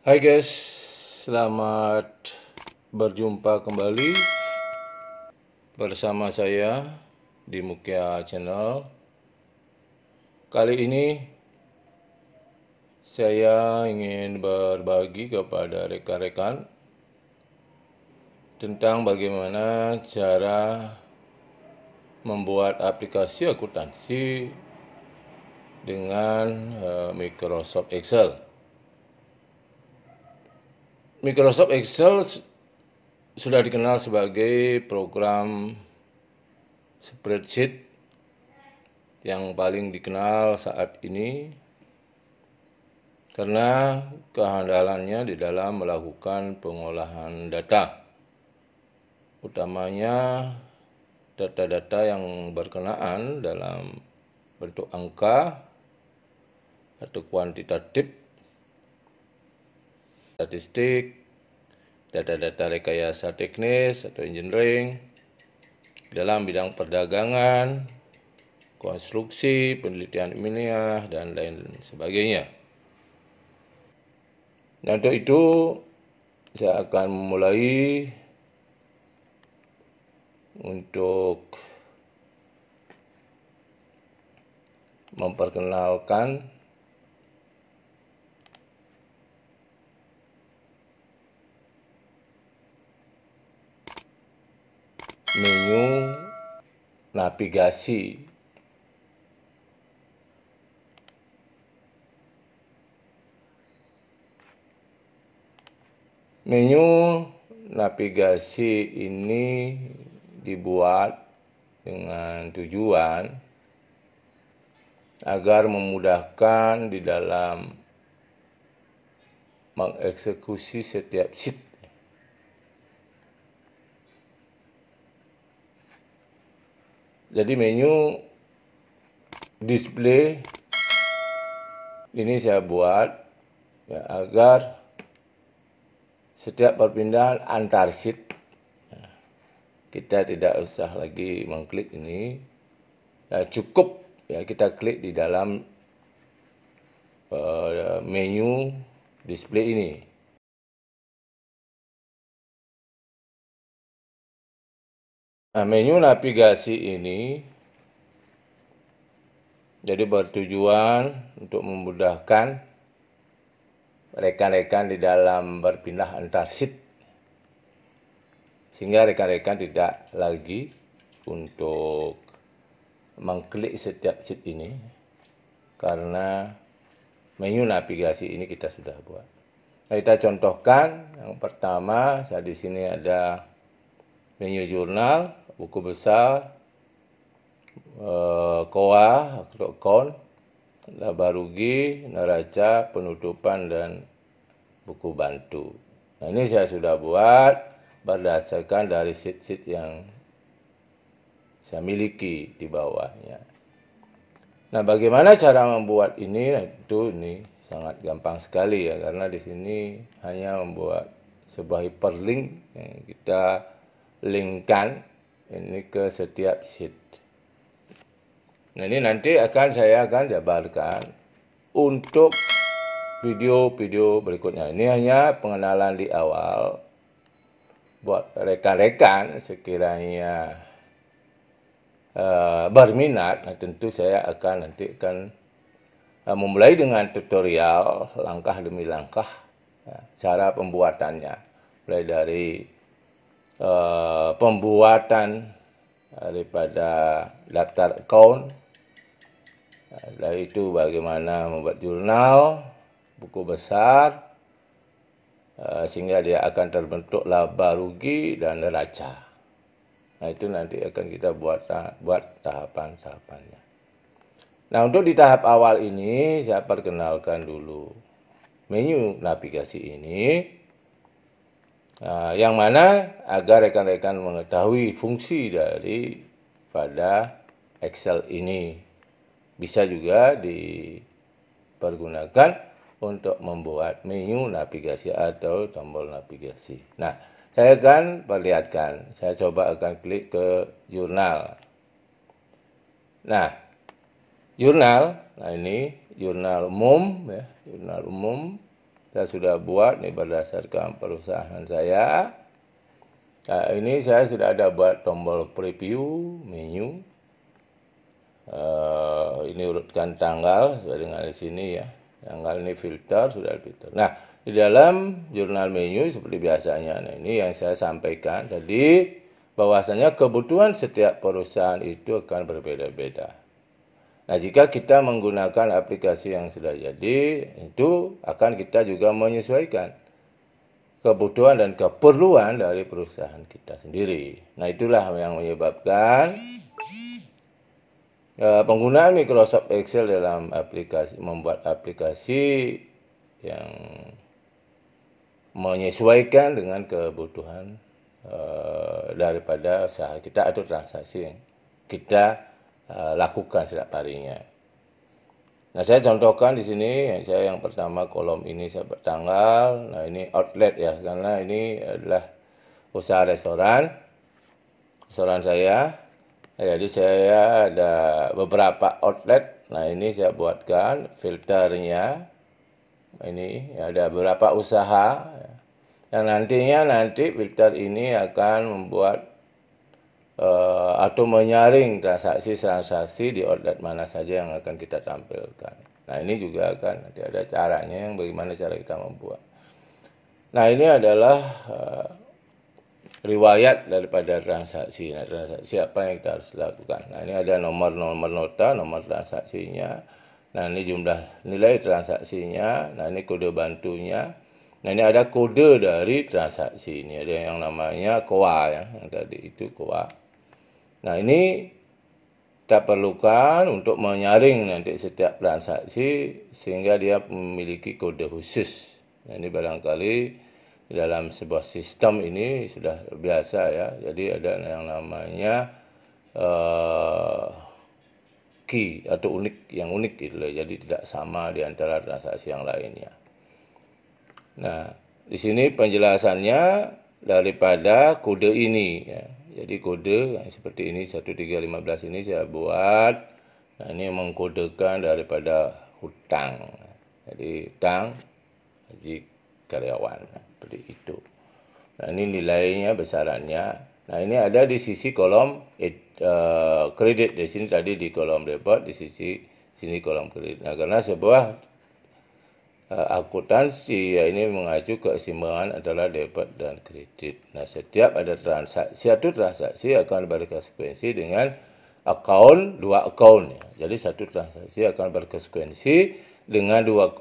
Hai guys, selamat berjumpa kembali bersama saya di Mukia Channel. Kali ini saya ingin berbagi kepada rekan-rekan tentang bagaimana cara membuat aplikasi akuntansi dengan Microsoft Excel. Microsoft Excel sudah dikenal sebagai program spreadsheet yang paling dikenal saat ini karena kehandalannya di dalam melakukan pengolahan data, utamanya data-data yang berkenaan dalam bentuk angka atau kuantitatif, statistik, data-data rekayasa teknis atau engineering, dalam bidang perdagangan, konstruksi, penelitian ilmiah, dan lain sebagainya. Nah, untuk itu saya akan memulai untuk memperkenalkan menu navigasi. Menu navigasi ini dibuat dengan tujuan agar memudahkan di dalam mengeksekusi setiap sheet. Jadi menu display ini saya buat ya, agar setiap perpindahan antar sheet kita tidak usah lagi mengklik ini, ya, cukup ya kita klik di dalam menu display ini. Nah, menu navigasi ini jadi bertujuan untuk memudahkan rekan-rekan di dalam berpindah antar sheet, sehingga rekan-rekan tidak lagi untuk mengklik setiap sheet ini, karena menu navigasi ini kita sudah buat. Nah, kita contohkan. Yang pertama, saya di sini ada menu jurnal, buku besar, koa, account, laba rugi, neraca, penutupan, dan buku bantu. Nah, ini saya sudah buat berdasarkan dari sheet-sheet yang saya miliki di bawahnya. Nah, bagaimana cara membuat ini? Itu ini sangat gampang sekali ya, karena di sini hanya membuat sebuah hyperlink yang kita linkkan ini ke setiap sheet. Nah, ini nanti saya akan jabarkan untuk video-video berikutnya. Ini hanya pengenalan di awal buat rekan-rekan sekiranya berminat. Nah, tentu saya akan memulai dengan tutorial langkah demi langkah ya, cara pembuatannya, mulai dari pembuatan daripada daftar account. Setelah itu bagaimana membuat jurnal, buku besar, sehingga dia akan terbentuk laba rugi dan neraca. Nah, itu nanti akan kita buat tahapan-tahapannya. Nah, untuk di tahap awal ini saya perkenalkan dulu menu navigasi ini, yang mana agar rekan-rekan mengetahui fungsi daripada Excel ini. Bisa juga dipergunakan untuk membuat menu navigasi atau tombol navigasi. Nah, saya akan perlihatkan. Saya coba akan klik ke jurnal. Nah, jurnal, nah ini jurnal umum ya, jurnal umum. saya sudah buat ini berdasarkan perusahaan saya. Nah, ini saya sudah ada buat tombol preview menu. Ini urutkan tanggal sesuai dengan di sini ya. Tanggal ini filter, sudah filter. Nah, di dalam jurnal menu seperti biasanya. Nah, ini yang saya sampaikan tadi, bahwasanya kebutuhan setiap perusahaan itu akan berbeda-beda. Nah, jika kita menggunakan aplikasi yang sudah jadi, itu akan kita juga menyesuaikan kebutuhan dan keperluan dari perusahaan kita sendiri. Nah, itulah yang menyebabkan penggunaan Microsoft Excel dalam membuat aplikasi yang menyesuaikan dengan kebutuhan daripada usaha kita atau transaksi yang kita lakukan setiap harinya. Nah, saya contohkan di sini, saya yang pertama kolom ini saya bertanggal. Nah, ini outlet ya, karena ini adalah usaha restoran saya. Jadi saya ada beberapa outlet. Nah, ini saya buatkan filternya. Ini ada beberapa usaha yang nanti filter ini akan membuat atau menyaring transaksi di outlet mana saja yang akan kita tampilkan. Nah, ini juga akan nanti ada caranya yang bagaimana cara kita membuat. Nah, ini adalah riwayat daripada transaksi. Nah, transaksi apa yang kita harus lakukan. Nah, ini ada nomor-nomor nota, nomor transaksinya. Nah, ini jumlah nilai transaksinya. Nah, ini kode bantunya. Nah, ini ada kode dari transaksi. Ini ada yang namanya KOA ya, yang tadi itu KOA. Nah, ini kita perlukan untuk menyaring nanti setiap transaksi sehingga dia memiliki kode khusus. Nah, ini barangkali di dalam sebuah sistem ini sudah biasa ya. Jadi ada yang namanya key atau yang unik gitu loh. Jadi tidak sama di antara transaksi yang lainnya. Nah, di sini penjelasannya daripada kode ini ya. Jadi kode yang seperti ini 1315 ini saya buat. Nah, ini mengkodekan daripada hutang. Jadi hutang gaji karyawan seperti itu. Nah, ini nilainya besarannya. Nah, ini ada di sisi kolom kredit. Di sini tadi di kolom debit, di sini kolom kredit. Nah, karena sebuah akuntansi ya ini mengacu keseimbangan adalah debit dan kredit. Nah, setiap ada satu transaksi akan berkonsekuensi dengan dua account ya. Jadi satu transaksi akan berkonsekuensi dengan dua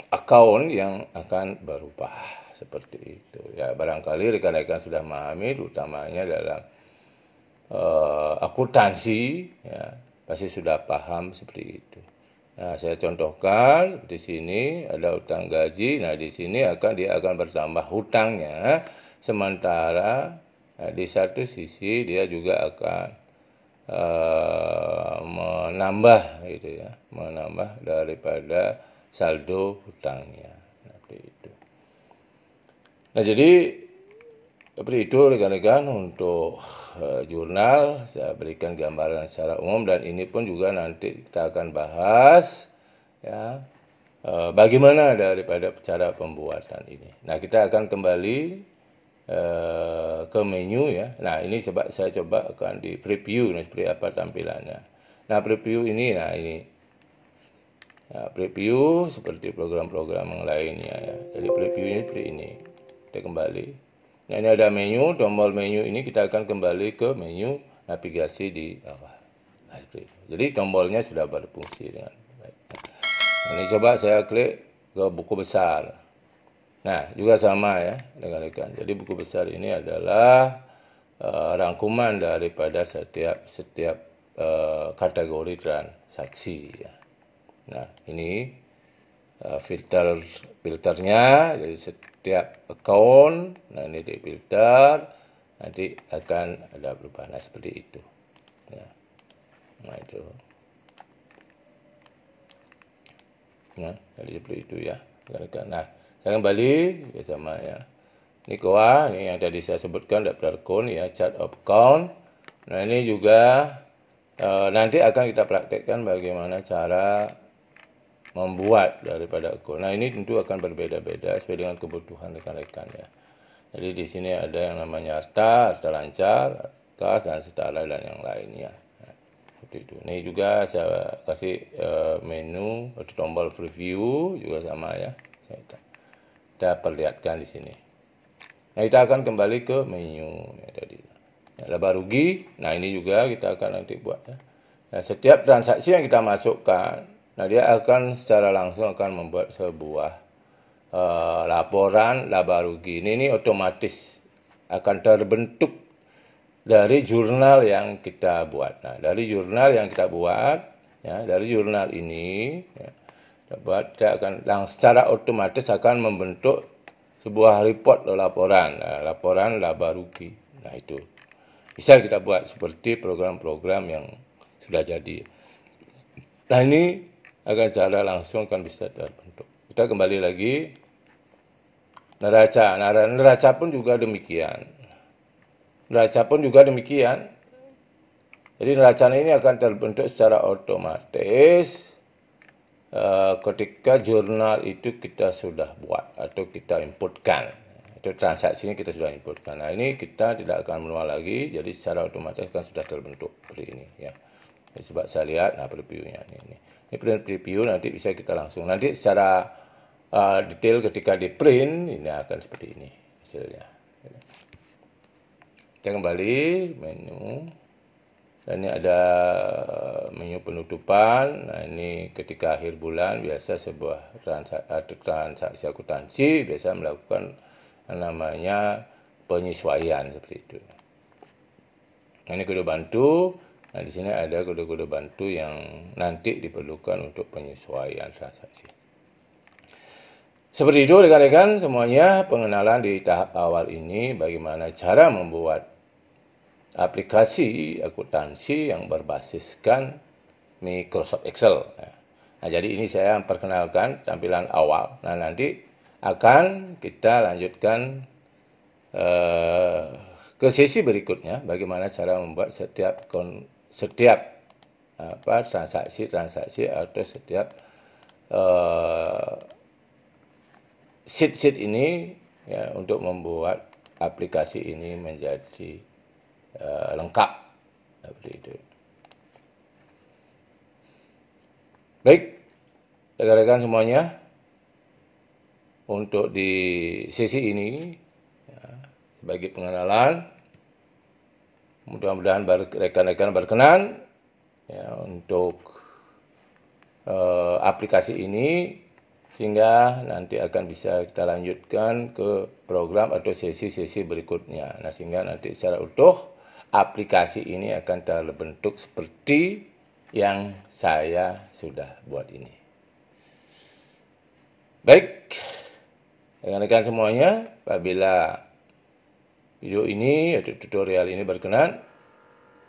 account yang akan berubah seperti itu. Ya, barangkali rekan-rekan sudah memahami, utamanya dalam akuntansi ya, pasti sudah paham seperti itu. Nah, saya contohkan di sini ada hutang gaji. Nah, di sini dia akan bertambah hutangnya, sementara di satu sisi dia juga akan menambah gitu ya, menambah daripada saldo hutangnya. Seperti itu. Nah, jadi seperti itu rekan-rekan untuk jurnal saya berikan gambaran secara umum, dan ini pun juga nanti kita akan bahas ya bagaimana daripada cara pembuatan ini. Nah, kita akan kembali ke menu ya. Nah, ini saya coba akan di preview seperti apa tampilannya. Nah, preview ini preview seperti program-program yang lainnya ya. Jadi previewnya seperti ini. Kita kembali. Nah, ini ada menu, tombol menu ini kita akan kembali ke menu navigasi di awal. Nah, jadi tombolnya sudah berfungsi dengan baik. Nah, ini coba saya klik ke buku besar. Nah, juga sama ya rekan-rekan. Jadi buku besar ini adalah rangkuman daripada setiap kategori transaksi ya. Nah, ini filternya, jadi setiap account, nah ini di filter, nanti akan ada perubahan. Nah, seperti itu. Ya. Nah, itu. Nah, jadi seperti itu ya. Nah, saya kembali ya sama ya. Ini KOA, ini yang tadi saya sebutkan daftar account ya, chart of account. Nah, ini juga nanti akan kita praktekkan bagaimana cara membuat daripada akun. Nah, ini tentu akan berbeda-beda sesuai dengan kebutuhan rekan-rekan ya. Jadi di sini ada yang namanya harta lancar, kas, dan setara dan yang lainnya. Seperti itu. Ini juga saya kasih menu atau tombol preview juga sama ya. Kita perlihatkan di sini. Nah, kita akan kembali ke menu ya, tadi. Ya, laba rugi. Nah, ini juga kita akan nanti buat ya. Nah, setiap transaksi yang kita masukkan, nah dia akan secara langsung akan membuat sebuah laporan laba rugi. Ini otomatis akan terbentuk dari jurnal yang kita buat. Nah, dari jurnal yang kita buat, ya, dari jurnal ini, ya, kita akan secara otomatis akan membentuk sebuah report atau laporan, laporan laba rugi. Nah, itu bisa kita buat seperti program-program yang sudah jadi. Nah, ini akan secara langsung akan bisa terbentuk. Kita kembali lagi. Neraca. Nah, neraca pun juga demikian. Neraca pun juga demikian. Jadi neraca ini akan terbentuk secara otomatis ketika jurnal itu kita sudah buat atau kita inputkan. Itu transaksinya kita sudah inputkan. Nah, ini kita tidak akan manual lagi, jadi secara otomatis kan sudah terbentuk seperti ini ya. Sebab saya lihat, nah previewnya ini preview nanti bisa kita langsung. Nanti secara detail ketika di print ini akan seperti ini hasilnya. Kita kembali menu. Dan ini ada menu penutupan. Nah, ini ketika akhir bulan biasa sebuah transaksi akuntansi biasa melakukan namanya penyesuaian seperti itu. Nah, ini kode bantu. Nah, di sini ada kode-kode bantu yang nanti diperlukan untuk penyesuaian transaksi. Seperti itu rekan-rekan semuanya pengenalan di tahap awal ini bagaimana cara membuat aplikasi akuntansi yang berbasiskan Microsoft Excel. Nah, jadi ini saya memperkenalkan tampilan awal. Nah, nanti akan kita lanjutkan ke sesi berikutnya bagaimana cara membuat setiap transaksi atau setiap sheet ini ya, untuk membuat aplikasi ini menjadi lengkap seperti itu. Baik, rekan-rekan semuanya, untuk di sesi ini ya, bagi pengenalan, mudah-mudahan rekan-rekan berkenan ya, untuk aplikasi ini sehingga nanti akan bisa kita lanjutkan ke program atau sesi-sesi berikutnya. Nah, sehingga nanti secara utuh aplikasi ini akan terbentuk seperti yang saya sudah buat ini. Baik, rekan-rekan semuanya, apabila video ini atau tutorial ini berkenan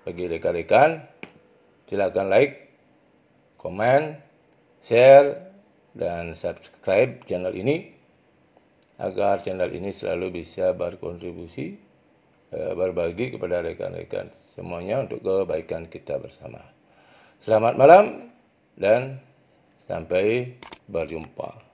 bagi rekan-rekan, silakan like, komen, share, dan subscribe channel ini agar channel ini selalu bisa berkontribusi berbagi kepada rekan-rekan semuanya untuk kebaikan kita bersama. Selamat malam dan sampai berjumpa.